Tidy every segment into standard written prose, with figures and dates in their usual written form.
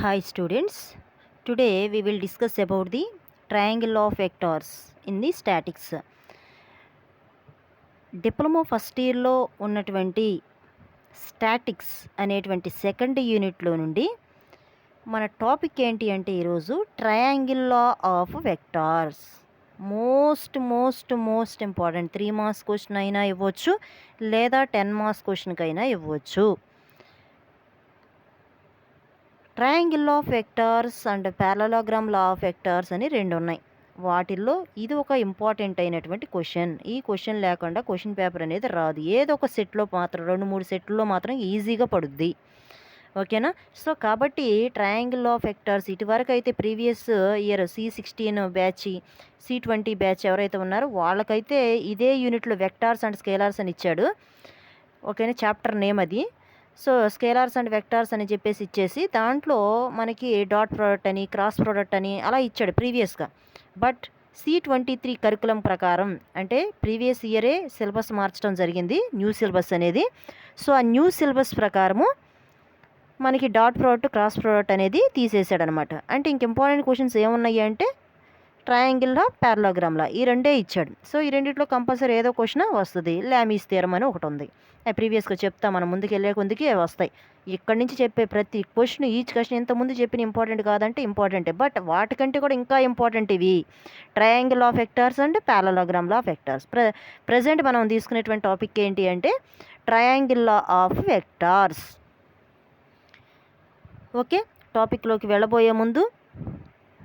Hi students, today we will discuss about the triangle of vectors in the statics. Diploma first ఇయర్లో ఉన్నటువంటి statics అనేటువంటి second యూనిట్లో నుండి మన టాపిక్ ఏంటి అంటే ఈరోజు triangle law of vectors. Most important 3 marks question అయినా ఇవ్వచ్చు లేదా 10 మార్క్స్ క్వశ్చన్కి అయినా ఇవ్వచ్చు. Triangle of vectors and parallelogram law of vectors అని 2 ఉన్నాయి. వాటిల్లో ఇది ఒక ఇంపార్టెంట్ అయినటువంటి క్వశ్చన్. ఈ క్వశ్చన్ లేకుండా క్వశ్చన్ పేపర్ అనేది రాదు. ఏదో ఒక సెట్లో మాత్రం 2-3 సెట్లో మాత్రం ఈజీగా పడుద్ది. ఓకేనా? సో కాబట్టి ట్రయాంగిల్ ఆఫ్ వెక్టార్స్ ఇటువరకు అయితే previous year C16 batch, C20 batch ఎవరైతే ఉన్నారో వాళ్ళకైతే ఇదే యూనిట్లో వెక్టార్స్ అండ్ స్కేలార్స్ అని ఇచ్చాడు. ఓకేనా? చాప్టర్ నేమ్ అది. సో స్కేలార్స్ అండ్ వెక్టార్స్ అని చెప్పేసి ఇచ్చేసి దాంట్లో మనకి డాట్ ప్రోడక్ట్ అని, క్రాస్ ప్రోడక్ట్ అని అలా ఇచ్చాడు ప్రీవియస్గా. బట్ C23 కరికులం ప్రకారం అంటే ప్రీవియస్ ఇయరే సిలబస్ మార్చడం జరిగింది, న్యూ సిలబస్ అనేది. సో ఆ న్యూ సిలబస్ ప్రకారము మనకి డాట్ ప్రోడక్ట్, క్రాస్ ప్రోడక్ట్ అనేది తీసేసాడనమాట. అంటే ఇంక ఇంపార్టెంట్ క్వశ్చన్స్ ఏమున్నాయి అంటే ట్రయాంగిల్లా, పారలోగ్రామ్లా ఈ రెండే ఇచ్చాడు. సో ఈ రెండిట్లో కంపల్సరీ ఏదో క్వశ్చన్ వస్తుంది. లామీస్ థియరమ్ అని ఒకటి ఉంది, ప్రీవియస్గా చెప్తాం, మనం ముందుకు వెళ్ళే కొద్దికి వస్తాయి. ఇక్కడి నుంచి చెప్పే ప్రతి క్వశ్చన్, ఈచ్ క్వశ్చన్ ఇంతకుముందు చెప్పిన ఇంపార్టెంట్ కాదంటే ఇంపార్టెంటే, బట్ వాటికంటే కూడా ఇంకా ఇంపార్టెంట్ ఇవి triangle of vectors and parallelogram law of vectors. Present మనం తీసుకునేటువంటి టాపిక్ ఏంటి అంటే triangle law of vectors. Okay, టాపిక్లోకి వెళ్ళబోయే ముందు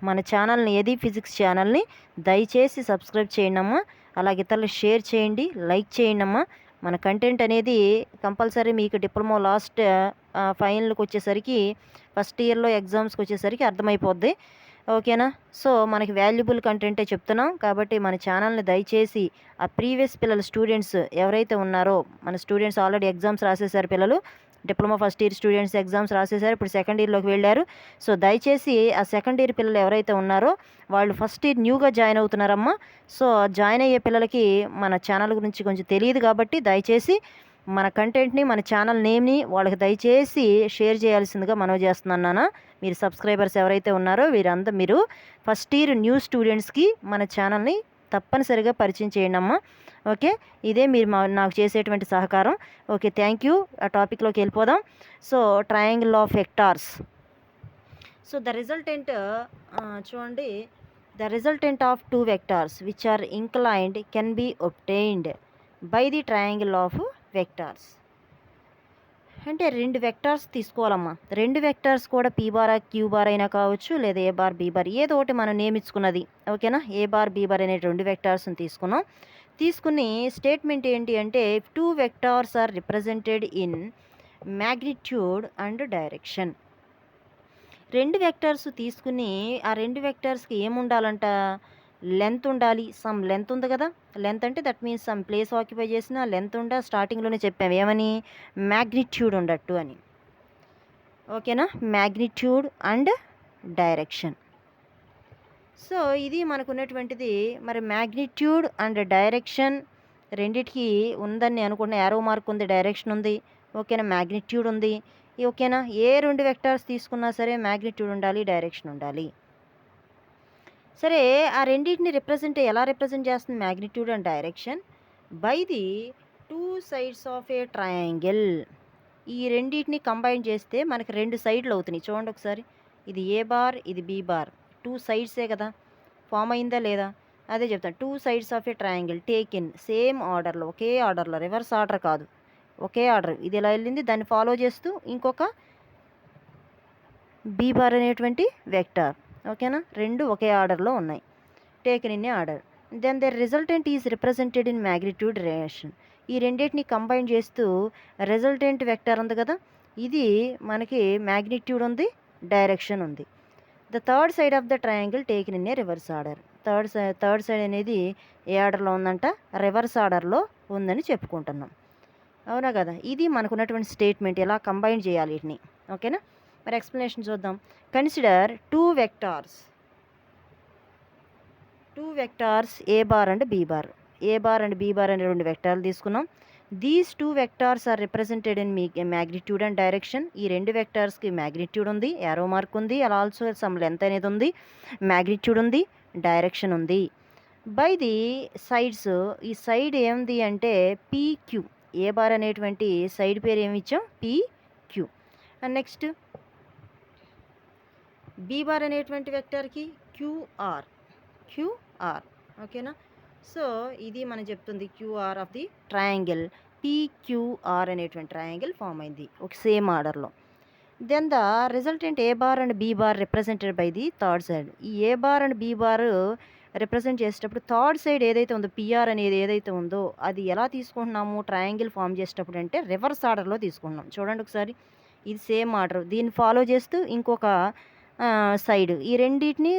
మన ఛానల్ని, ఏది ఫిజిక్స్ ఛానల్ని దయచేసి సబ్స్క్రైబ్ చేయండి అమ్మా. అలాగే ఇతరులు షేర్ చేయండి, లైక్ చేయండి అమ్మా. మన కంటెంట్ అనేది కంపల్సరీ మీకు డిప్లొమా లాస్ట్ ఫైనల్కి వచ్చేసరికి, ఫస్ట్ ఇయర్లో ఎగ్జామ్స్కి వచ్చేసరికి అర్థమైపోద్ది. ఓకేనా? సో మనకి వాల్యుబుల్ కంటెంటే చెప్తున్నాం కాబట్టి మన ఛానల్ని దయచేసి ఆ ప్రీవియస్ పిల్లలు, స్టూడెంట్స్ ఎవరైతే ఉన్నారో, మన స్టూడెంట్స్ ఆల్రెడీ ఎగ్జామ్స్ రాసేసారు, పిల్లలు diploma first year students exams రాసేసారు, ఇప్పుడు సెకండ్ ఇయర్లోకి వెళ్ళారు. సో దయచేసి ఆ సెకండ్ ఇయర్ పిల్లలు ఎవరైతే ఉన్నారో వాళ్ళు ఫస్ట్ ఇయర్ న్యూగా జాయిన్ అవుతున్నారమ్మా. సో జాయిన్ అయ్యే పిల్లలకి మన ఛానల్ గురించి కొంచెం తెలియదు కాబట్టి దయచేసి మన కంటెంట్ని, మన ఛానల్ నేమ్ని వాళ్ళకి దయచేసి షేర్ చేయాల్సిందిగా మనవి చేస్తున్నాను. మీరు సబ్స్క్రైబర్స్ ఎవరైతే ఉన్నారో మీరు ఫస్ట్ ఇయర్ న్యూ స్టూడెంట్స్కి మన ఛానల్ని తప్పనిసరిగా పరిచయం చేయండి అమ్మా. ఓకే, ఇదే మీరు నాకు చేసేటువంటి సహకారం. Okay, thank you. ఆ టాపిక్లోకి వెళ్ళిపోదాం. So triangle of vectors. So the resultant చూడండి, the resultant of 2 vectors which are inclined can be obtained by the triangle of vectors. అంటే 2 వెక్టార్స్ తీసుకోవాలమ్మా. 2 వెక్టార్స్ కూడా పీ బార్, క్యూ బార్ అయినా కావచ్చు, లేదా ఏ బార్, బీ బార్, ఏదో ఒకటి మనం నియమించుకున్నది. ఓకేనా? ఏ బార్, బీ బార్ అనే 2 వెక్టార్స్ని తీసుకున్నాం. తీసుకుని స్టేట్మెంట్ ఏంటి అంటే 2 vectors are represented in magnitude and direction. 2 vectors తీసుకుని ఆ 2 వెక్టార్స్కి ఏముండాలంట, లెంత్ ఉండాలి. సమ్ లెంత్ ఉంది కదా, లెంత్ అంటే that means some place occupy చేసిన లెంత్ స్టార్టింగ్లోనే చెప్పాము ఏమని, మ్యాగ్నిట్యూడ్ ఉండట్టు అని. ఓకేనా? Magnitude and direction. సో ఇది మనకు ఉన్నటువంటిది. మరి మ్యాగ్నిట్యూడ్ అండ్ డైరెక్షన్ రెండిటికి ఉందని అనుకున్న, యారో మార్క్ ఉంది, డైరెక్షన్ ఉంది. ఓకేనా? మ్యాగ్నిట్యూడ్ ఉంది. ఓకేనా? ఏ 2 వెక్టార్స్ తీసుకున్నా సరే మ్యాగ్నిట్యూడ్ ఉండాలి, డైరెక్షన్ ఉండాలి. సరే, ఆ రెండింటిని ఎలా రిప్రజెంట్ చేస్తుంది magnitude and direction? By the 2 sides of a triangle. ఈ రెండింటిని కంబైన్ చేస్తే మనకి 2 సైడ్లు అవుతున్నాయి. చూడండి ఒకసారి, ఇది ఏ బార్, ఇది బీ బార్, 2 సైడ్సే కదా, ఫామ్ అయిందా లేదా అదే చెప్తాను. 2 sides of a triangle take in same ఆర్డర్లో, ఒకే ఆర్డర్లో, రివర్స్ ఆర్డర్ కాదు, ఒకే ఆర్డర్. ఇది ఎలా వెళ్ళింది దాన్ని ఫాలో చేస్తూ ఇంకొక బీ బార్ అనేటువంటి వెక్టార్. ఓకేనా? 2 ఒకే ఆర్డర్లో ఉన్నాయి, taken in a order. Then the resultant is represented in magnitude direction. ఈ రెండింటిని కంబైన్ చేస్తూ రిజల్టెంట్ వెక్టార్ ఉంది కదా, ఇది మనకి మ్యాగ్నిట్యూడ్ ఉంది, డైరెక్షన్ ఉంది. The third side of the triangle taken in A reverse order. Third side అనేది ఏ ఆర్డర్లో ఉందంట, రివర్స్ ఆర్డర్లో ఉందని చెప్పుకుంటున్నాం. అవునా కదా? ఇది మనకున్నటువంటి స్టేట్మెంట్. ఎలా కంబైన్ చేయాలి వీటిని. ఓకేనా? మరి ఎక్స్ప్లెనేషన్ చూద్దాం. Consider 2 vectors a bar and be bar. A bar and be bar అనే 2 వెక్టార్లు తీసుకున్నాం. These two vectors are represented in మీ మ్యాగ్నిట్యూడ్ అండ్ డైరెక్షన్. ఈ రెండు వెక్టార్స్కి మ్యాగ్నిట్యూడ్ ఉంది, యారో మార్క్ ఉంది, అలా ఆల్సో సమ్ లెంత్ అనేది ఉంది, మ్యాగ్నిట్యూడ్ ఉంది, డైరెక్షన్ ఉంది. బై ది సైడ్స్, ఈ సైడ్ ఏముంది అంటే పీక్యూ, ఏ బార్ అనేటువంటి సైడ్ పేరు ఏమి ఇచ్చాం, PQ. And next B bar అనేటువంటి వెక్టార్కి క్యూఆర్, క్యూఆర్. ఓకేనా. సో ఇది మనం చెప్తుంది QR of the triangle. PQR అనేటువంటి ట్రయాంగిల్ ఫామ్ అయింది ఒక సేమ్ ఆర్డర్లో. Then the resultant A bar and be bar represented by the third side. ఈ A bar and be bar represent చేసేటప్పుడు థర్డ్ సైడ్ ఏదైతే ఉందో పిఆర్ అనేది ఏదైతే ఉందో అది ఎలా తీసుకుంటున్నాము ట్రయాంగిల్ ఫామ్ చేసేటప్పుడు అంటే రివర్స్ ఆర్డర్లో తీసుకుంటున్నాం. చూడండి ఒకసారి, ఇది సేమ్ ఆర్డర్, దీన్ని ఫాలో చేస్తూ ఇంకొక సైడ్, ఈ రెండింటిని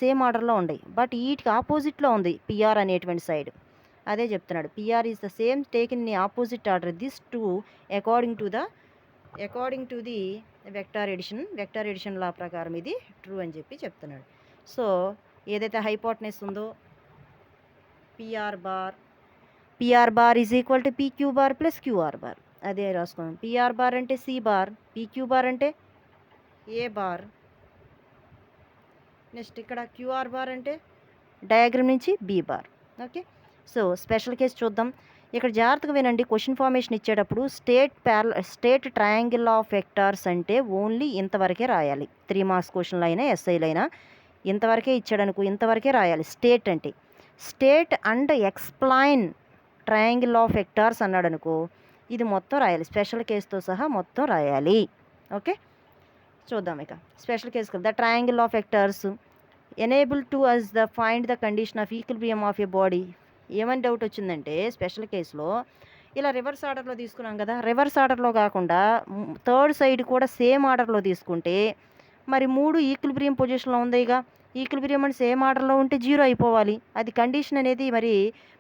సేమ్ ఆర్డర్లో ఉన్నాయి, బట్ వీటికి ఆపోజిట్లో ఉంది పిఆర్ అనేటువంటి సైడ్. అదే చెప్తున్నాడు, PR is the same taken in opposite order, this too according to the vector addition law ప్రకారం ఇది ట్రూ అని చెప్పి చెప్తున్నాడు. సో ఏదైతే హైపోటెనస్ ఉందో PR bar is equal to PQ bar plus QR bar, అదే రాసుకోండి. పిఆర్ బార్ అంటే సి బార్, పీక్యూ బార్ అంటే ఏ బార్. నెక్స్ట్ ఇక్కడ క్యూఆర్ బార్ అంటే డయాగ్రామ్ నుంచి be bar. Okay. So special case చూద్దాం. ఇక్కడ జాగ్రత్తగా వినండి, క్వశ్చన్ ఫార్మేషన్ ఇచ్చేటప్పుడు స్టేట్ ట్రయాంగిల్ ఆఫ్ వెక్టార్స్ అంటే ఓన్లీ ఇంతవరకే రాయాలి. 3 మార్క్స్ క్వశ్చన్లు అయినా ఎస్ఐలు అయినా ఇంతవరకే ఇచ్చాడనుకో, ఇంతవరకే రాయాలి. స్టేట్ అంటే state and explain triangle of vectors అన్నాడు అనుకో, ఇది మొత్తం రాయాలి, స్పెషల్ కేసుతో సహా మొత్తం రాయాలి. ఓకే. చూద్దాం ఇక special case. The triangle of vectors enable to us the find the condition of equilibrium of a body. ఏమని డౌట్ వచ్చిందంటే స్పెషల్ కేసులో ఇలా రివర్స్ ఆర్డర్లో తీసుకున్నాం కదా, రివర్స్ ఆర్డర్లో కాకుండా థర్డ్ సైడ్ కూడా సేమ్ ఆర్డర్లో తీసుకుంటే మరి 3 ఈక్విలిబ్రియం పొజిషన్లో ఉందిగా, ఈక్విలిబ్రియం అంటే సేమ్ ఆర్డర్లో ఉంటే 0 అయిపోవాలి. అది కండిషన్ అనేది మరి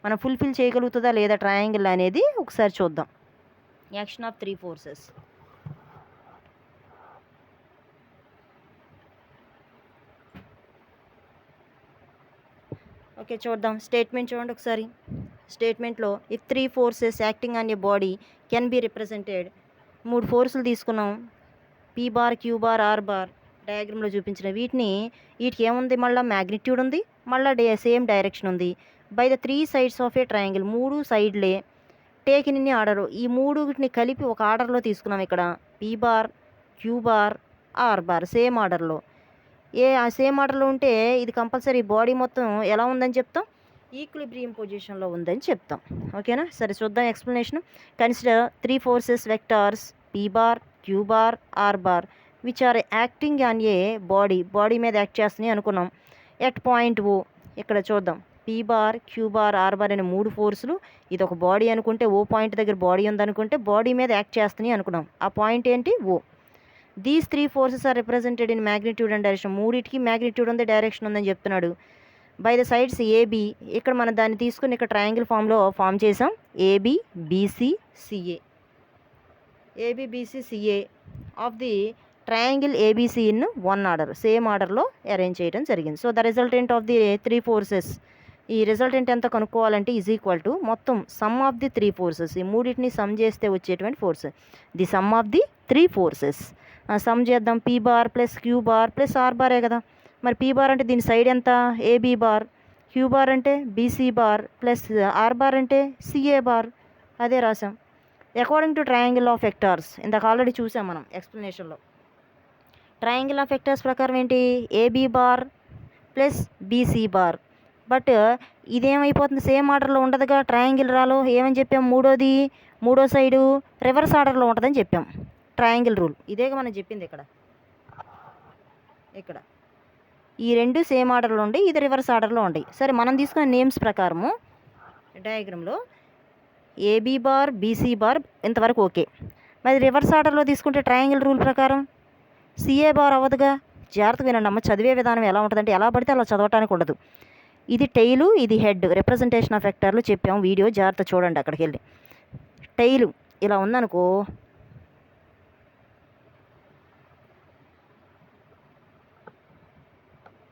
మనం ఫుల్ఫిల్ చేయగలుగుతుందా లేదా ట్రయాంగిల్ అనేది ఒకసారి చూద్దాం. Action of 3 forces. ఓకే చూద్దాం. స్టేట్మెంట్ చూడండి ఒకసారి. స్టేట్మెంట్లో if 3 forces acting on a body can be represented, 3 ఫోర్సులు తీసుకున్నాం, P bar, Q bar, R bar డయాగ్రామ్లో చూపించిన వీటికి ఏముంది, మళ్ళీ మ్యాగ్నిట్యూడ్ ఉంది, మళ్ళీ సేమ్ డైరెక్షన్ ఉంది. By the 3 sides of a triangle, 3 సైడ్లే టేకిన్ ఇన్ ఆర్డర్, ఈ 3ని కలిపి ఒక ఆర్డర్లో తీసుకున్నాం. ఇక్కడ P bar, Q bar, R bar same ఆర్డర్లో. ఆ సేమ్ ఆర్డర్లో ఉంటే ఇది కంపల్సరీ బాడీ మొత్తం ఎలా ఉందని చెప్తాం, ఈక్విలిబ్రియం పొజిషన్లో ఉందని చెప్తాం. ఓకేనా. సరే చూద్దాం explanation. Consider 3 forces vectors P bar, Q bar, R bar which are acting on a body మీద యాక్ట్ చేస్తున్నాయి అనుకున్నాం. ఎట్ పాయింట్ ఓ, ఇక్కడ చూద్దాం, P bar, Q bar, R bar అనే 3 ఫోర్సులు, ఇది ఒక బాడీ అనుకుంటే ఓ పాయింట్ దగ్గర బాడీ ఉందనుకుంటే బాడీ మీద యాక్ట్ చేస్తున్నాయి అనుకున్నాం. ఆ పాయింట్ ఏంటి, O. These 3 forces are represented in magnitude and direction, 3కి మ్యాగ్నిట్యూడ్ ఉంది, డైరెక్షన్ ఉందని చెప్తున్నాడు. బై ద సైడ్స్ ఏబి, ఇక్కడ మనం దాన్ని తీసుకుని ఇక్కడ ట్రయాంగిల్ ఫామ్ చేసాం. AB BC CA of the triangle ABC in 1 order, same ఆర్డర్లో అరేంజ్ చేయడం జరిగింది. So the resultant of the 3 forces, ఈ రిజల్టెంట్ ఎంత కనుక్కోవాలంటే ఈజ్ ఈక్వల్ టు మొత్తం సమ్ ఆఫ్ ది 3 ఫోర్సెస్, ఈ మూడింటిని సమ్ చేస్తే వచ్చేటువంటి force, the sum of the 3 forces. Sum చేద్దాం. P bar plus Q bar plus R బారే కదా, మరి పీ బార్ అంటే దీని సైడ్ ఎంత, ఏబీ బార్, క్యూ బార్ అంటే BC bar plus R bar అంటే సిఏ బార్, అదే రాసాం. According to triangle of vectors, ఇందాక ఆల్రెడీ చూసాం మనం ఎక్స్ప్లెనేషన్లో. ట్రయాంగిల్ ఆఫ్ వెక్టార్స్ ప్రకారం ఏంటి, AB bar plus BC bar, but ఇదేమైపోతుంది, సేమ్ ఆర్డర్లో ఉండదుగా ట్రయాంగిల్ రాలో. ఏమని చెప్పాం, మూడో సైడు రివర్స్ ఆర్డర్లో ఉంటుందని చెప్పాం. ట్రయాంగిల్ రూల్ ఇదేగా మనం చెప్పింది. ఇక్కడ ఈ 2 సేమ్ ఆర్డర్లో ఉండి, ఇది రివర్స్ ఆర్డర్లో ఉండి. సరే మనం తీసుకున్న నేమ్స్ ప్రకారము డయాగ్రామ్లో ఏబీ బార్, బీసీ బార్ ఇంతవరకు ఓకే. మరి రివర్స్ ఆర్డర్లో తీసుకుంటే ట్రయాంగిల్ రూల్ ప్రకారం సిఏ బార్ అవ్వదుగా. జాగ్రత్తగా వినండి అమ్మ, చదివే విధానం ఎలా ఉంటుందంటే ఎలా పడితే అలా చదవటానికి ఉండదు. ఇది టెయిలు, ఇది హెడ్, రిప్రజెంటేషన్ ఆఫ్ వెక్టార్లు చెప్పాము వీడియో, జాగ్రత్త చూడండి అక్కడికి వెళ్ళి. టెయిలు ఇలా ఉందనుకో,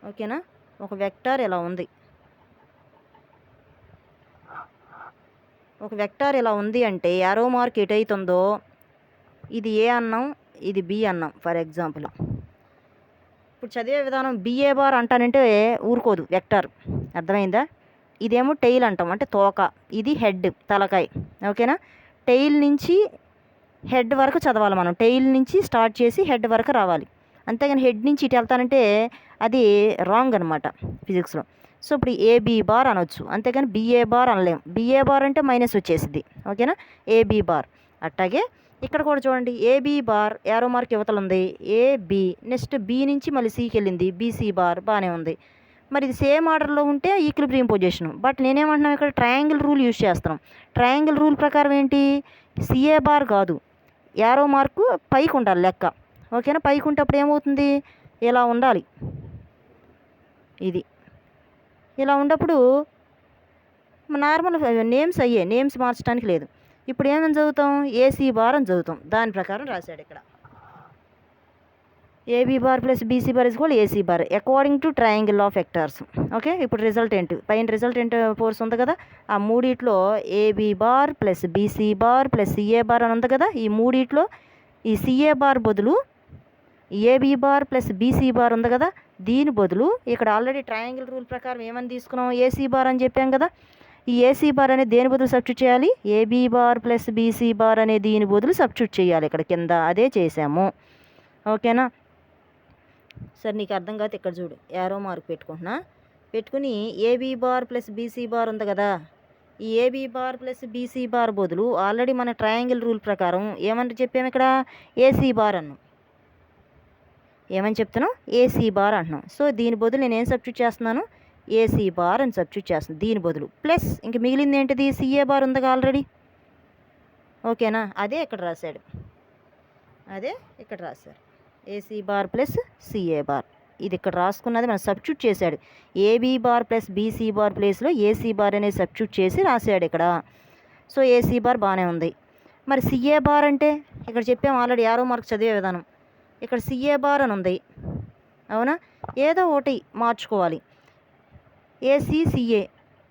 ఓకేనా, ఒక వెక్టార్ ఇలా ఉంది. ఒక వెక్టార్ ఇలా ఉంది అంటే యారో మార్క్ ఎటైతుందో ఇది ఏ అన్నాం, ఇది బి అన్నాం ఫర్ ఎగ్జాంపుల్. ఇప్పుడు చదివే విధానం బిఏ బార్ అంటానంటే ఊరుకోదు వెక్టార్, అర్థమైందా? ఇదేమో టెయిల్ అంటాం, అంటే తోక, ఇది హెడ్ తలకాయ. ఓకేనా? టెయిల్ నుంచి హెడ్ వరకు చదవాలి మనం, టెయిల్ నుంచి స్టార్ట్ చేసి హెడ్ వరకు రావాలి. అంతేగాని హెడ్ నుంచి ఇటు వెళ్తానంటే అది రాంగ్ అనమాట ఫిజిక్స్లో. సో ఇప్పుడు ఏబీ బార్ అనొచ్చు, అంతేగాని బిఏ బార్ అనలేం. బిఏ బార్ అంటే మైనస్ వచ్చేసింది. ఓకేనా? AB bar. అట్టాగే ఇక్కడ కూడా చూడండి, ఏబీ బార్ యారో మార్క్ యువతలు ఉంది, ఏబి, నెక్స్ట్ బి నుంచి మళ్ళీ సికి వెళ్ళింది, బీసీ బార్ బాగానే ఉంది. మరి ఇది సేమ్ ఆర్డర్లో ఉంటే ఈక్విలిబ్రియం పొజిషన్. బట్ నేనేమంటున్నాను, ఇక్కడ ట్రయాంగిల్ రూల్ యూజ్ చేస్తున్నాం. ట్రయాంగిల్ రూల్ ప్రకారం ఏంటి, సిఏ బార్ కాదు, యారో మార్కు పైకి ఉండాలి లెక్క. ఓకేనా? పైకి ఉంటప్పుడు ఏమవుతుంది, ఇలా ఉండాలి. ఇది ఇలా ఉన్నప్పుడు నార్మల్ నేమ్స్ అయ్యే, నేమ్స్ మార్చడానికి లేదు. ఇప్పుడు ఏమని చదువుతాం, ఏసీ బార్ అని చదువుతాం. దాని ప్రకారం రాశాడు ఇక్కడ, AB bar plus BC bar is equal AC bar according to triangle of vectors. Okay, ఇప్పుడు రిజల్టెంట్ పైన రిజల్టెంట్ ఫోర్స్ ఉంది కదా, ఆ మూడిట్లో AB bar plus BC bar plus CA bar అని ఉంది కదా, ఈ మూడిట్లో ఈ సిఏ బార్ బదులు AB bar plus BC bar ఉంది కదా, దీని బదులు ఇక్కడ ఆల్రెడీ ట్రయాంగిల్ రూల్ ప్రకారం ఏమని తీసుకున్నాం, ఏసీ బార్ అని చెప్పాం కదా. ఈ ఏసీ బార్ అనేది దేని బదులు సబ్స్టిట్యూట్ చేయాలి, AB bar plus BC bar అనే దీని బదులు సబ్స్టిట్యూట్ చేయాలి. ఇక్కడ కింద అదే చేసాము. ఓకేనా? సరే, నీకు అర్థం కాదు, ఇక్కడ చూడు, యారో మార్క్ పెట్టుకుంటున్నా. పెట్టుకుని AB bar plus BC bar ఉంది కదా, ఈ AB bar plus BC bar బదులు ఆల్రెడీ మన ట్రయాంగిల్ రూల్ ప్రకారం ఏమని చెప్పాము, ఇక్కడ ఏసీ బార్ అన్నాం. ఏమని చెప్తున్నాం, ఏసీ బార్ అంటున్నాం. సో దీని బదులు నేను ఏం సబ్స్టిట్యూట్ చేస్తున్నాను, ఏసీ బార్ అని సబ్స్టిట్యూట్ చేస్తున్నాను దీని బదులు. ప్లస్ ఇంక మిగిలింది ఏంటిది, సిఏ బార్ ఉందిగా ఆల్రెడీ. ఓకేనా? అదే ఇక్కడ రాశాడు, అదే ఇక్కడ రాశారు, AC bar plus CA bar. ఇది ఇక్కడ రాసుకున్నది మనం సబ్స్టిట్యూట్ చేశాడు. AB bar plus BC bar ప్లేస్లో ఏసీ బార్ అనేది సబ్స్టిట్యూట్ చేసి రాశాడు ఇక్కడ. సో ఏసీ బార్ బాగానే ఉంది. మరి సిఏ బార్ అంటే ఇక్కడ చెప్పాము ఆల్రెడీ, యారో మార్క్ చదివే విధానం. ఇక్కడ సిఏ బార్ అని ఉంది, అవునా? ఏదో ఒకటి మార్చుకోవాలి, ఏసీ సిఏ.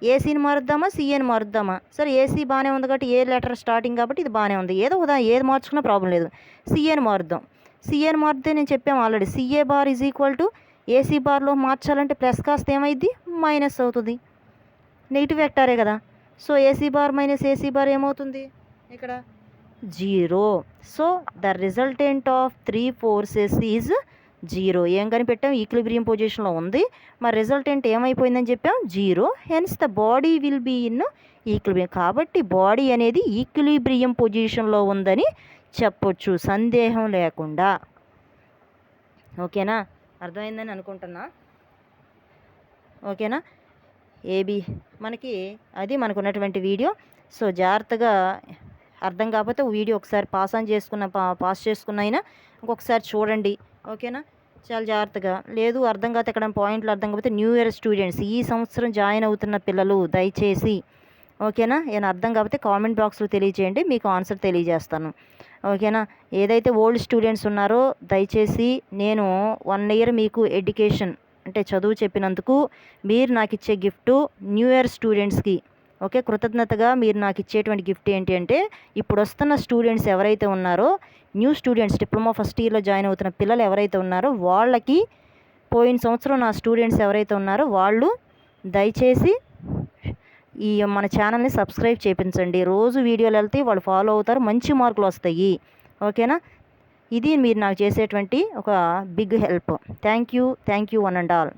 ఏసీని మారుద్దామా, సిఏని మారుద్దామా? సరే, ఏసీ బాగానే ఉంది కాబట్టి ఏ లెటర్ స్టార్టింగ్ కాబట్టి ఇది బాగానే ఉంది, ఏదో ఏది మార్చుకున్నా ప్రాబ్లం లేదు. సిఏని మారుద్దాం. సిఏని మారితే నేను చెప్పాము already, CA bar is equal to AC బార్లో మార్చాలంటే ప్లస్ కాస్త ఏమైద్ది, మైనస్ అవుతుంది, నెగిటివ్ వెక్టారే కదా. So AC bar minus AC bar ఏమవుతుంది, ఇక్కడ 0. So the resultant of 3 forces is 0. ఏం కనిపెట్టాం, ఈక్విలిబ్రియం పొజిషన్లో ఉంది. మరి రిజల్టెంట్ ఏమైపోయిందని చెప్పాం, 0. Hence the body will be in equilibrium. కాబట్టి బాడీ అనేది ఈక్విలిబ్రియం పొజిషన్లో ఉందని చెప్పొచ్చు సందేహం లేకుండా. ఓకేనా? అర్థమైందని అనుకుంటున్నా. ఓకేనా? ఏబి మనకి అది మనకున్నటువంటి వీడియో. సో జాగ్రత్తగా అర్థం కాకపోతే వీడియో ఒకసారి పాస్ చేసుకున్న అయినా ఇంకొకసారి చూడండి. ఓకేనా? చాలా జాగ్రత్తగా. లేదు అర్థం కాకపోతే ఎక్కడ పాయింట్లు అర్థం కాకపోతే న్యూ ఇయర్ స్టూడెంట్స్, ఈ సంవత్సరం జాయిన్ అవుతున్న పిల్లలు దయచేసి, ఓకేనా, ఏమైనా అర్థం కాకపోతే కామెంట్ బాక్స్లో తెలియజేయండి, మీకు ఆన్సర్ తెలియజేస్తాను. ఓకేనా? ఏదైతే ఓల్డ్ స్టూడెంట్స్ ఉన్నారో దయచేసి నేను 1 ఇయర్ మీకు ఎడ్యుకేషన్ అంటే చదువు చెప్పినందుకు మీరు నాకు ఇచ్చే గిఫ్ట్ న్యూ ఇయర్ స్టూడెంట్స్కి, ఓకే, కృతజ్ఞతగా మీరు నాకు ఇచ్చేటువంటి గిఫ్ట్ ఏంటి అంటే, ఇప్పుడు వస్తున్న స్టూడెంట్స్ ఎవరైతే ఉన్నారో, న్యూ స్టూడెంట్స్ డిప్లొమా ఫస్ట్ ఇయర్లో జాయిన్ అవుతున్న పిల్లలు ఎవరైతే ఉన్నారో వాళ్ళకి పోయిన సంవత్సరం నా స్టూడెంట్స్ ఎవరైతే ఉన్నారో వాళ్ళు దయచేసి ఈ మన ఛానల్ని సబ్స్క్రైబ్ చేయించండి. రోజు వీడియోలు వెళ్తే వాళ్ళు ఫాలో అవుతారు, మంచి మార్కులు వస్తాయి. ఓకేనా? ఇది మీరు నాకు చేసేటువంటి ఒక big help. Thank you one and all.